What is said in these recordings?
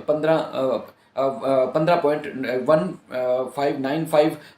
15.1595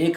1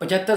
75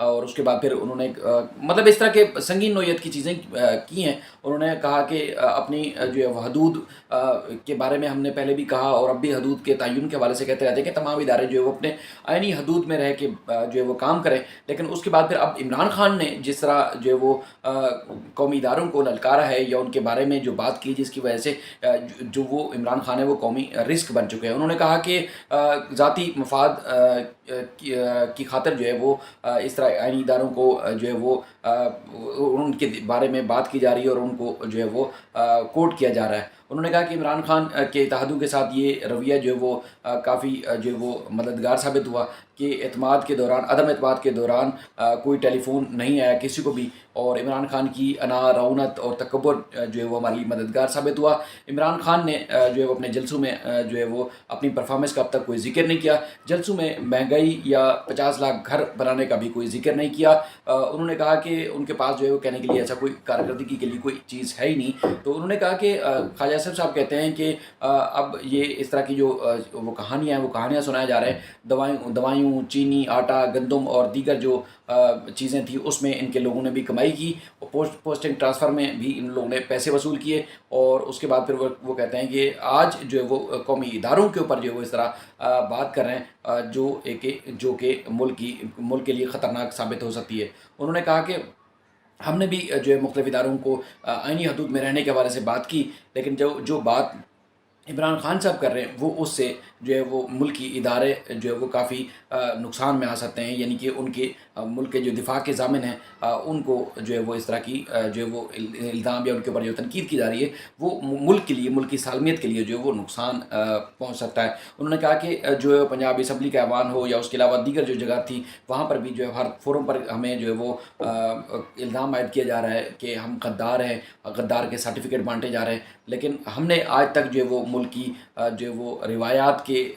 اور اس کے بعد پھر انہوں نے مطلب اس طرح کے سنگین نوعیت کی چیزیں کی ہیں. انہوں نے کہا کہ اپنی جو ہے وہ حدود کے بارے میں ہم نے پہلے بھی کہا اور اب بھی حدود کے تعین کے حوالے سے کہتے رہتے ہیں کہ تمام ادارے جو ہے وہ اپنے آئینی حدود میں رہ کے جو ہے وہ کام کریں. لیکن اس کے بعد پھر اب عمران خان نے جس طرح جو ہے وہ قومی اداروں کو للکارا ہے یا ان کے بارے میں جو بات کی جس کی وجہ سے جو وہ عمران خان ہے وہ قومی رسک بن چکے ہیں. انہوں نے کہا کہ ذاتی مفاد کی خاطر جو ہے وہ اس طرح آئینی اداروں کو جو ہے وہ ان کے بارے میں بات کی جا رہی ہے اور ان کو جو ہے وہ کوٹ کیا جا رہا ہے. انہوں نے کہا کہ عمران خان کے اتحادوں کے ساتھ یہ رویہ جو ہے وہ کافی جو ہے وہ مددگار ثابت ہوا کہ اعتماد کے دوران عدم اعتماد کے دوران کوئی ٹیلی فون نہیں آیا کسی کو بھی, اور عمران خان کی انا رونت اور تکبر جو ہے وہ ہمارے لیے مددگار ثابت ہوا. عمران خان نے جو ہے وہ اپنے جلسوں میں جو ہے وہ اپنی پرفارمنس کا اب تک کوئی ذکر نہیں کیا. جلسوں میں مہنگائی یا 50 لاکھ گھر بنانے کا بھی کوئی ذکر نہیں کیا. انہوں نے کہا کہ ان کے پاس جو ہے وہ کہنے کے لیے ایسا کوئی کارکردگی کے لیے کوئی چیز ہے ہی نہیں. تو انہوں نے کہا کہ خواجہ اسد صاحب کہتے ہیں کہ اب یہ اس طرح کی جو وہ کہانیاں ہیں وہ کہانیاں سنایا جا رہے ہیں. دوائیوں, چینی, آٹا, گندم اور دیگر جو چیزیں تھیں اس میں ان کے لوگوں نے بھی کمائی کی, اور پوسٹنگ ٹرانسفر میں بھی ان لوگوں نے پیسے وصول کیے. اور اس کے بعد پھر وہ کہتے ہیں کہ آج جو ہے وہ قومی اداروں کے اوپر جو ہے وہ اس طرح بات کر رہے ہیں جو کہ ملک کے لیے خطرناک ثابت ہو سکتی ہے. انہوں نے کہا کہ ہم نے بھی جو ہے مختلف اداروں کو آئینی حدود میں رہنے کے حوالے سے بات کی, لیکن جو بات عمران خان صاحب کر رہے ہیں وہ اس سے جو ہے وہ ملکی ادارے جو ہے وہ کافی نقصان میں آ سکتے ہیں. یعنی کہ ان کے ملک کے جو دفاع کے ضامن ہیں ان کو جو ہے وہ اس طرح کی جو ہے وہ الزام یا ان کے اوپر جو تنقید کی جا رہی ہے وہ ملک کے لیے, ملک کی سالمیت کے لیے جو ہے وہ نقصان پہنچ سکتا ہے. انہوں نے کہا کہ جو ہے پنجاب اسمبلی کا ایوان ہو یا اس کے علاوہ دیگر جو جگہ تھی وہاں پر بھی جو ہے ہر فورم پر ہمیں جو ہے وہ الزام عائد کیا جا رہا ہے کہ ہم غدار ہیں, غدار کے سرٹیفکیٹ بانٹے جا رہے ہیں. لیکن ہم نے آج تک جو ہے وہ ملک کی جو ہے وہ روایات کے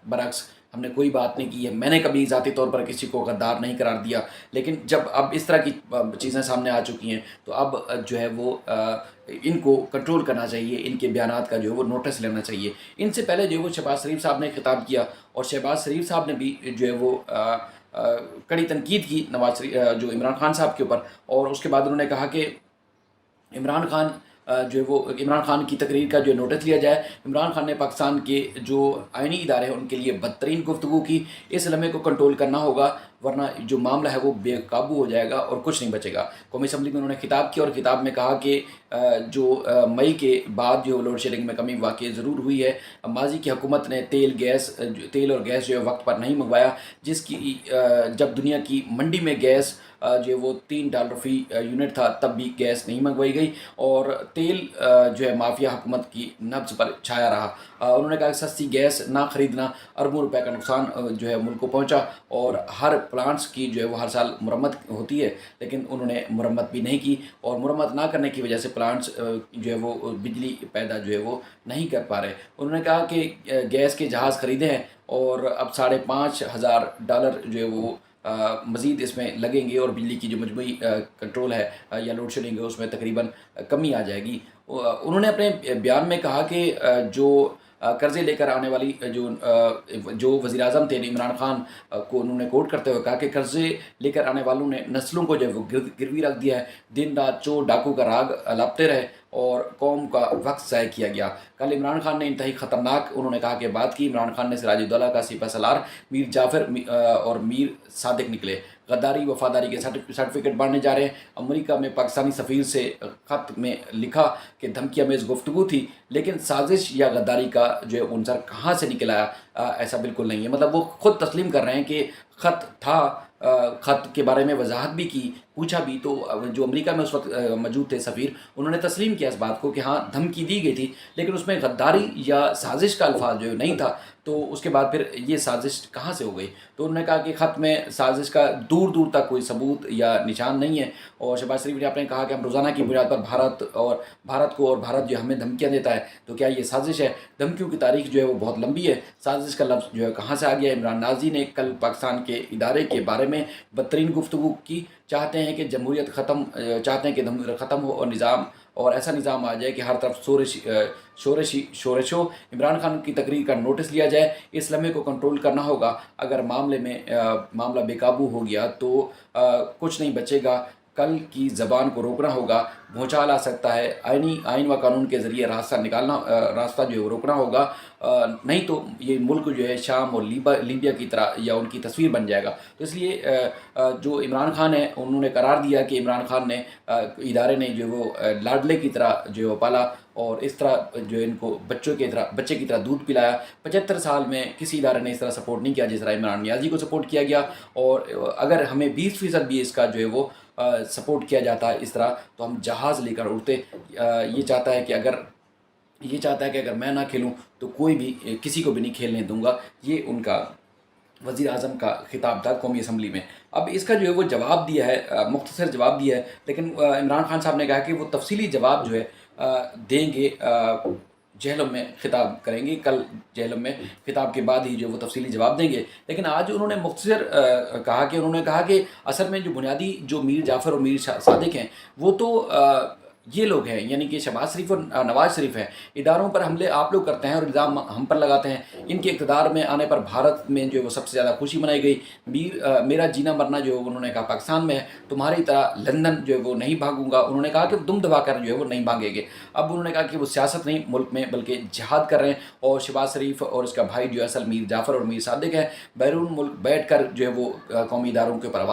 برعکس ہم نے کوئی بات نہیں کی ہے. میں نے کبھی ذاتی طور پر کسی کو غدار نہیں قرار دیا, لیکن جب اب اس طرح کی چیزیں سامنے آ چکی ہیں تو اب جو ہے وہ ان کو کنٹرول کرنا چاہیے, ان کے بیانات کا جو ہے وہ نوٹس لینا چاہیے. ان سے پہلے جو ہے وہ شہباز شریف صاحب نے خطاب کیا اور شہباز شریف صاحب نے بھی جو ہے وہ کڑی تنقید کی جو عمران خان صاحب کے اوپر. اور اس کے بعد انہوں نے کہا کہ عمران خان جو ہے وہ عمران خان کی تقریر کا جو نوٹس لیا جائے. عمران خان نے پاکستان کے جو آئینی ادارے ہیں ان کے لیے بدترین گفتگو کی. اس لمحے کو کنٹرول کرنا ہوگا ورنہ جو معاملہ ہے وہ بے قابو ہو جائے گا اور کچھ نہیں بچے گا. قومی اسمبلی میں انہوں نے خطاب کیا اور خطاب میں کہا کہ جو مئی کے بعد جو لوڈ شیڈنگ میں کمی واقع ضرور ہوئی ہے. ماضی کی حکومت نے تیل اور گیس جو ہے وقت پر نہیں منگوایا, جس کی جب دنیا کی منڈی میں گیس جو ہے وہ $3 فی یونٹ تھا تب بھی گیس نہیں منگوائی گئی اور تیل جو ہے مافیا حکومت کی نبض پر چھایا رہا. انہوں نے کہا کہ سستی گیس نہ خریدنا اربوں روپے کا نقصان جو ہے ملک کو پہنچا اور ہر پلانٹس کی جو ہے وہ ہر سال مرمت ہوتی ہے, لیکن انہوں نے مرمت بھی نہیں کی اور مرمت نہ کرنے کی وجہ سے پلانٹس جو ہے وہ بجلی پیدا جو ہے وہ نہیں کر پا رہے. انہوں نے کہا کہ گیس کے جہاز خریدے ہیں اور اب $5,500 جو ہے وہ مزید اس میں لگیں گے اور بجلی کی جو مجموعی کنٹرول ہے یا لوڈ شیڈنگ ہے اس میں تقریباً کمی آ جائے گی. انہوں نے اپنے بیان میں کہا کہ جو قرضے لے کر آنے والی جو وزیر اعظم تھے عمران خان کو انہوں نے کوٹ کرتے ہوئے کہا کہ قرضے لے کر آنے والوں نے نسلوں کو جو ہے وہ گروی رکھ دیا ہے. دن رات چور ڈاکو کا راگ لاپتے رہے اور قوم کا وقت ضائع کیا گیا. کل عمران خان نے انتہائی خطرناک انہوں نے کہا کہ بات کی. عمران خان نے سراج الدولہ کا سپہ سالار میر جعفر اور میر صادق نکلے. غداری وفاداری کے سرٹیفکیٹ بانٹنے جا رہے ہیں. امریکہ میں پاکستانی سفیر سے خط میں لکھا کہ دھمکی امیز گفتگو تھی لیکن سازش یا غداری کا جو ہے عنصر کہاں سے نکل آیا, ایسا بالکل نہیں ہے. مطلب وہ خود تسلیم کر رہے ہیں کہ خط تھا, خط کے بارے میں وضاحت بھی کی, پوچھا بھی تو جو امریکہ میں اس وقت موجود تھے سفیر انہوں نے تسلیم کیا اس بات کو کہ ہاں دھمکی دی گئی تھی لیکن اس میں غداری یا سازش کا الفاظ جو نہیں تھا. تو اس کے بعد پھر یہ سازش کہاں سے ہو گئی؟ تو انہوں نے کہا کہ خط میں سازش کا دور دور تک کوئی ثبوت یا نشان نہیں ہے. اور شہباز شریف نے کہا کہ ہم روزانہ کی بنیاد پر بھارت جو ہمیں دھمکیاں دیتا ہے تو کیا یہ سازش ہے؟ دھمکیوں کی تاریخ جو ہے وہ بہت لمبی ہے. سازش کا لفظ جو ہے کہاں سے آ گیا؟ عمران نازی نے کل پاکستان کے ادارے کے بارے میں بدترین گفتگو کی چاہتے ہیں کہ جمہوریت چاہتے ہیں کہ جمہوریت ختم ہو اور ایسا نظام آ جائے کہ ہر طرف شورش ہو۔ عمران خان کی تقریر کا نوٹس لیا جائے، اس لمحے کو کنٹرول کرنا ہوگا۔ اگر معاملہ بے قابو ہو گیا تو کچھ نہیں بچے گا۔ کل کی زبان کو روکنا ہوگا، بھونچال آ سکتا ہے، آئین و قانون کے ذریعے راستہ جو ہے وہ روکنا ہوگا، نہیں تو یہ ملک جو ہے شام اور لیبیا کی طرح یا ان کی تصویر بن جائے گا۔ تو اس لیے جو عمران خان ہے انہوں نے قرار دیا کہ عمران خان نے ادارے نے جو وہ لاڈلے کی طرح جو وہ پالا، اور اس طرح جو ان کو بچے کی طرح دودھ پلایا۔ 75 سال میں کسی ادارے نے اس طرح سپورٹ نہیں کیا جس طرح عمران نیازی کو سپورٹ کیا گیا، اور اگر ہمیں 20% بھی اس کا جو ہے وہ سپورٹ کیا جاتا ہے اس طرح تو ہم جہاز لے کر اڑتے۔ یہ چاہتا ہے کہ اگر میں نہ کھیلوں تو کوئی بھی کسی کو بھی نہیں کھیلنے دوں گا۔ یہ ان کا وزیر اعظم کا خطاب تھا قومی اسمبلی میں۔ اب اس کا جو ہے وہ جواب دیا ہے، مختصر جواب دیا ہے، لیکن عمران خان صاحب نے کہا کہ وہ تفصیلی جواب جو ہے دیں گے، جہلم میں خطاب کریں گے، کل جہلم میں خطاب کے بعد ہی جو وہ تفصیلی جواب دیں گے۔ لیکن آج انہوں نے مختصر انہوں نے کہا کہ اصل میں جو بنیادی جو میر جعفر اور میر صادق ہیں وہ تو یہ لوگ ہیں، یعنی کہ شہباز شریف اور نواز شریف ہیں۔ اداروں پر حملے آپ لوگ کرتے ہیں اور الزام ہم پر لگاتے ہیں۔ ان کے اقتدار میں آنے پر بھارت میں جو ہے وہ سب سے زیادہ خوشی منائی گئی۔ میرا جینا مرنا جو انہوں نے کہا پاکستان میں ہے، تمہاری طرح لندن جو ہے وہ نہیں بھاگوں گا۔ انہوں نے کہا کہ دم دبا کر جو ہے وہ نہیں بھاگیں گے۔ اب انہوں نے کہا کہ وہ سیاست نہیں ملک میں بلکہ جہاد کر رہے ہیں، اور شہباز شریف اور اس کا بھائی جو اصل میر جعفر اور میر صادق ہے بیرون ملک بیٹھ کر جو ہے وہ قومی اداروں کے اوپر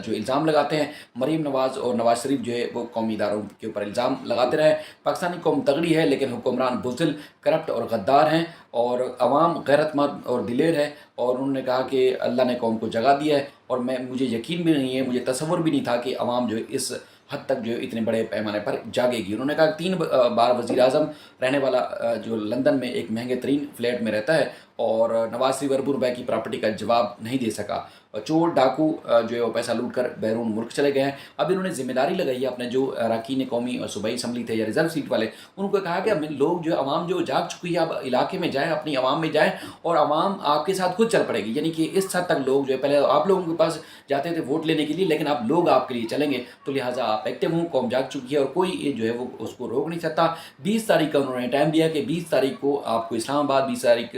جو الزام لگاتے ہیں۔ مریم نواز اور نواز شریف جو ہے وہ قومی اداروں کے اوپر الزام لگاتے رہے۔ پاکستانی قوم تگڑی ہے لیکن حکمران بزدل، کرپٹ اور غدار ہیں، اور عوام غیرت مند اور دلیر ہے۔ اور انہوں نے کہا کہ اللہ نے قوم کو جگہ دیا ہے، اور مجھے یقین بھی نہیں ہے، مجھے تصور بھی نہیں تھا کہ عوام جو ہے اس حد تک جو ہے اتنے بڑے پیمانے پر جاگے گی۔ انہوں نے کہا کہ 3 بار وزیر اعظم رہنے والا جو لندن میں ایک مہنگے ترین فلیٹ میں رہتا ہے، اور نواز شریف اربوں روپے کی پراپرٹی کا جواب نہیں دے سکا۔ چور ڈاکو جو ہے وہ پیسہ لوٹ کر بیرون ملک چلے گئے ہیں۔ اب انہوں نے ذمہ داری لگائی ہے اپنے جو اراکین قومی اور صوبائی اسمبلی تھے یا ریزرو سیٹ والے، ان کو کہا کہ اب لوگ جو عوام جو جاگ چکی ہے، اب علاقے میں جائیں، اپنی عوام میں جائیں، اور عوام آپ کے ساتھ خود چل پڑے گی۔ یعنی کہ اس حد تک لوگ جو ہے، پہلے آپ لوگوں کے پاس جاتے تھے ووٹ لینے کے لیے، لیکن اب لوگ آپ کے لیے چلیں گے، تو لہٰذا آپ ایکٹیو ہوں، قوم جاگ چکی ہے اور کوئی جو ہے وہ اس کو روک نہیں سکتا۔ 20 تاریخ کا انہوں نے ٹائم دیا کہ 20 تاریخ کو آپ کو اسلام آباد، 20 تاریخ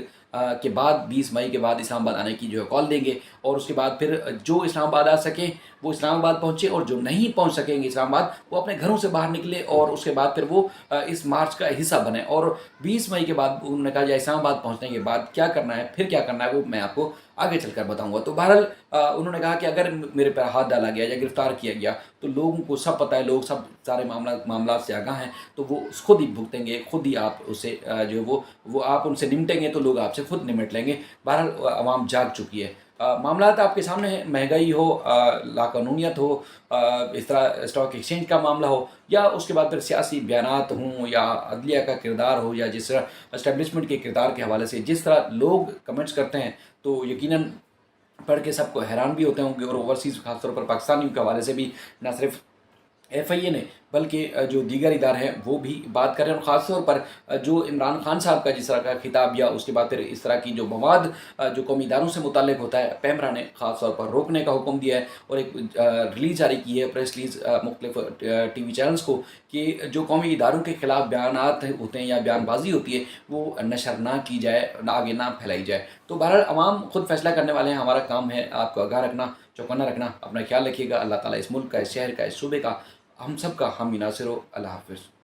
کے بعد 20 مئی کے بعد اسلام آباد آنے کی جو ہے کال دیں گے، اور اس کے بعد پھر جو اسلام آباد آ سکیں وہ اسلام آباد پہنچے، اور جو نہیں پہنچ سکیں گے اسلام آباد وہ اپنے گھروں سے باہر نکلے، اور اس کے بعد پھر وہ اس مارچ کا حصہ بنے۔ اور 20 مئی کے بعد انہوں نے کہا یا اسلام آباد پہنچنے کے بعد کیا کرنا ہے، پھر کیا کرنا ہے، وہ میں آپ کو آگے چل کر بتاؤں گا۔ تو بہرحال انہوں نے کہا کہ اگر میرے پر ہاتھ ڈالا گیا یا گرفتار کیا گیا تو لوگوں کو سب پتہ ہے، لوگ سب سارے معاملات سے آگاہ ہیں، تو وہ خود ہی بھگتیں گے، خود ہی آپ اسے جو وہ آپ ان سے نمٹیں گے تو لوگ آپ سے خود نمٹ لیں گے۔ بہرحال عوام جاگ چکی ہے۔ معاملات آپ کے سامنے ہیں، مہنگائی ہو، لاقانونیت ہو، اس طرح اسٹاک ایکسچینج کا معاملہ ہو، یا اس کے بعد پھر سیاسی بیانات ہوں، یا عدلیہ کا کردار ہو، یا جس طرح اسٹیبلشمنٹ کے کردار کے حوالے سے جس طرح لوگ کمنٹس کرتے ہیں، تو یقیناً پڑھ کے سب کو حیران بھی ہوتے ہوں گے، اور اوورسیز خاص طور پر پاکستانیوں کے حوالے سے بھی نہ صرف FIA نے بلکہ جو دیگر ادارے ہیں وہ بھی بات کر رہے ہیں، اور خاص طور پر جو عمران خان صاحب کا جس طرح کا خطاب، یا اس کے بعد پھر اس طرح کی جو مواد جو قومی اداروں سے متعلق ہوتا ہے، پیمرا نے خاص طور پر روکنے کا حکم دیا ہے، اور ایک ریلیز جاری کی ہے، پریس ریلیز مختلف TV چینلز کو، کہ جو قومی اداروں کے خلاف بیانات ہوتے ہیں یا بیان بازی ہوتی ہے وہ نشر نہ کی جائے، آگے نہ پھیلائی جائے۔ تو بہرحال عوام خود فیصلہ کرنے والے ہیں، ہمارا کام ہے آپ کو آگاہ رکھنا، چوکنا رکھنا۔ اپنا خیال رکھیے گا، اللہ تعالیٰ اس ملک کا، اس شہر کا، اس صوبے کا، ہم سب کا حامی ناصر ہو۔ اللہ حافظ۔